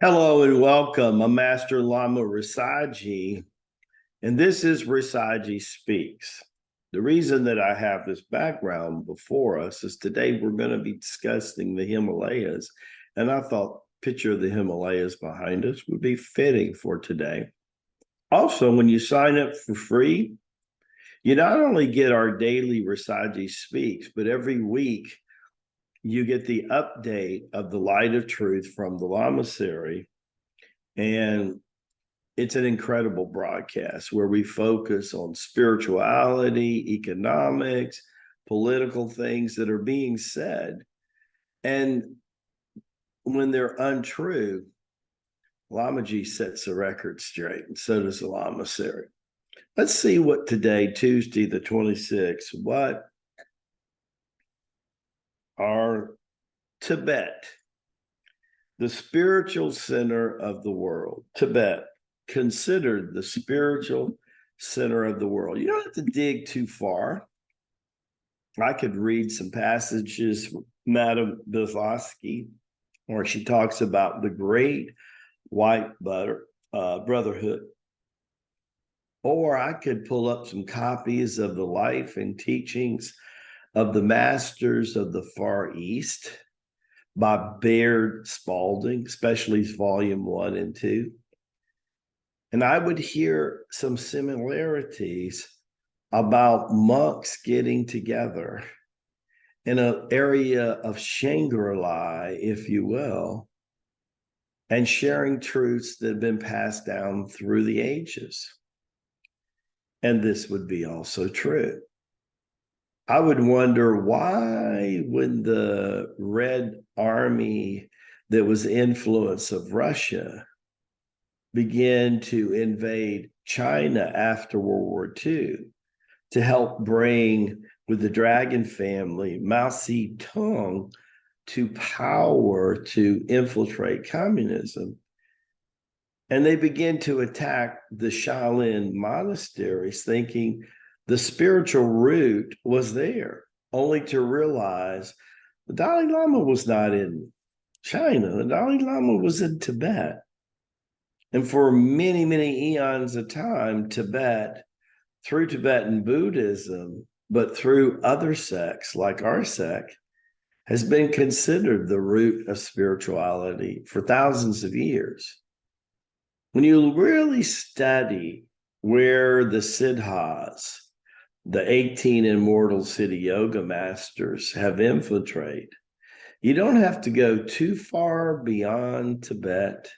Hello and welcome. I'm Master Lama Rasaji, and this is Rasaji Speaks. The reason that I have this background before us is today we're going to be discussing the Himalayas, and I thought picture of the Himalayas behind us would be fitting for today. Also, when you sign up for free, you not only get our daily Rasaji Speaks, but every week you get the update of the light of truth from the Lama series. And it's an incredible broadcast where we focus on spirituality, economics, political things that are being said. And when they're untrue, Lamaji sets the record straight, and so does the Lama series. Let's see what today, Tuesday, the 26th, what are Tibet, the spiritual center of the world, Tibet, considered the spiritual center of the world. You don't have to dig too far. I could read some passages from Madame Blavatsky, where she talks about the great white brotherhood. Or I could pull up some copies of the life and teachings of the masters of the Far East by Baird Spalding, especially volume 1 and 2. And I would hear some similarities about monks getting together in an area of Shangri-La, if you will, and sharing truths that have been passed down through the ages. And this would be also true. I would wonder why, when the Red Army that was the influence of Russia began to invade China after World War II to help bring, with the Dragon family, Mao Zedong to power to infiltrate communism. And they began to attack the Shaolin monasteries, thinking the spiritual root was there, only to realize the Dalai Lama was not in China. The Dalai Lama was in Tibet. And for many, many eons of time, Tibet, through Tibetan Buddhism, but through other sects like our sect, has been considered the root of spirituality for thousands of years. When you really study where the Siddhas, the 18 immortal city yoga masters, have infiltrated, you don't have to go too far beyond Tibet,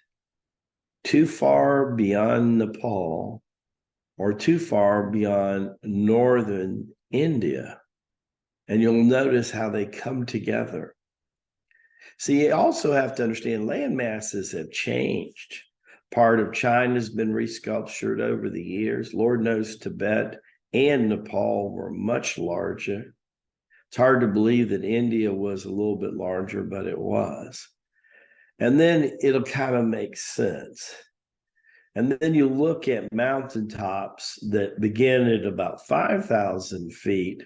too far beyond Nepal, or too far beyond northern India, and you'll notice how they come together. See, you also have to understand land masses have changed. Part of China has been resculptured over the years. Lord knows Tibet and Nepal were much larger. It's hard to believe that India was a little bit larger, but it was. And then it'll kind of make sense. And then you look at mountaintops that begin at about 5,000 feet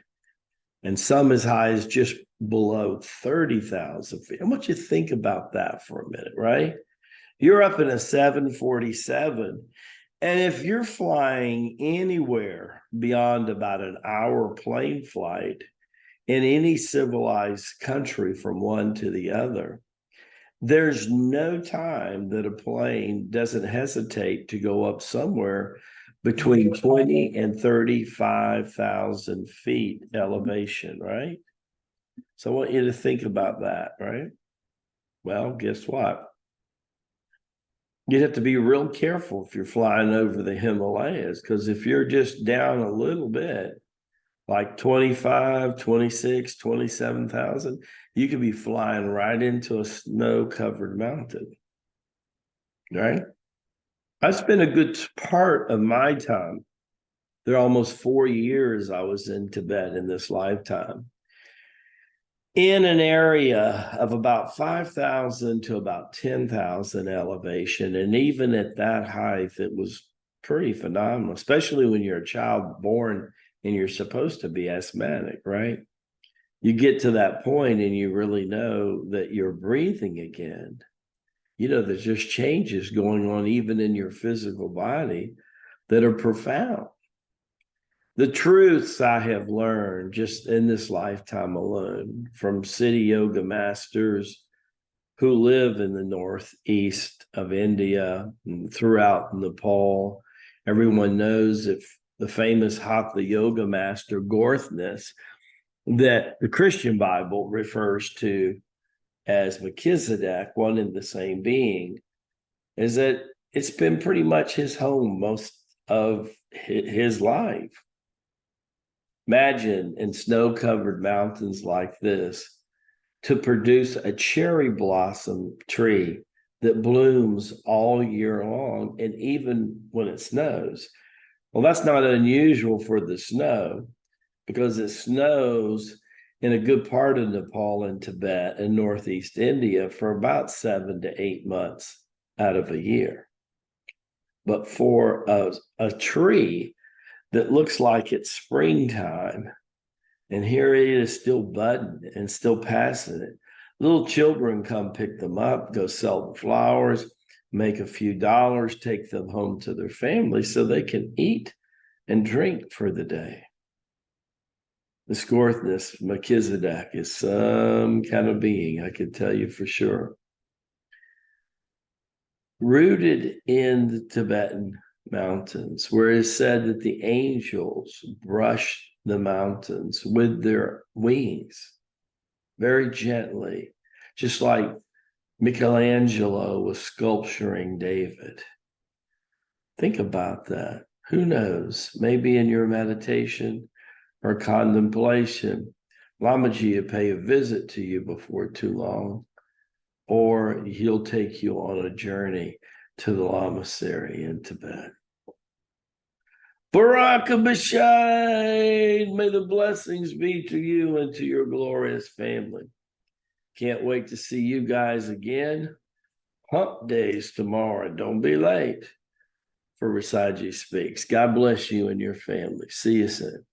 and some as high as just below 30,000 feet. I want you to think about that for a minute, right? You're up in a 747, and if you're flying anywhere beyond about an hour plane flight in any civilized country from one to the other, there's no time that a plane doesn't hesitate to go up somewhere between 20 and 35,000 feet elevation, right? So I want you to think about that, right? Well, guess what? You have to be real careful if you're flying over the Himalayas, because if you're just down a little bit, like 25, 26, 27,000, you could be flying right into a snow-covered mountain, right? I spent a good part of my time, there are almost 4 years I was in Tibet in this lifetime, in an area of about 5,000 to about 10,000 elevation. And even at that height, it was pretty phenomenal, especially when you're a child born and you're supposed to be asthmatic, right? You get to that point and you really know that you're breathing again. There's just changes going on even in your physical body that are profound. The truths I have learned just in this lifetime alone from city yoga masters who live in the northeast of India and throughout Nepal. Everyone knows if the famous Hatha yoga master Gorthness that the Christian Bible refers to as Melchizedek, one and the same being, is that it's been pretty much his home most of his life. Imagine in snow-covered mountains like this, to produce a cherry blossom tree that blooms all year long, and even when it snows. Well, that's not unusual for the snow, because it snows in a good part of Nepal and Tibet and Northeast India for about 7 to 8 months out of a year. But for a tree that looks like it's springtime, and here it is still budding and still passing it. Little children come pick them up, go sell the flowers, make a few dollars, take them home to their family so they can eat and drink for the day. This Gorthness, Melchizedek, is some kind of being, I can tell you for sure. Rooted in the Tibetan mountains, where it is said that the angels brush the mountains with their wings very gently, just like Michelangelo was sculpturing David. Think about that. Who knows? Maybe in your meditation or contemplation, Lamaji will pay a visit to you before too long, or he'll take you on a journey to the Monastery in Tibet. Barak Abishai, may the blessings be to you and to your glorious family. Can't wait to see you guys again. Hump days tomorrow. Don't be late for Rasaji Speaks. God bless you and your family. See you soon.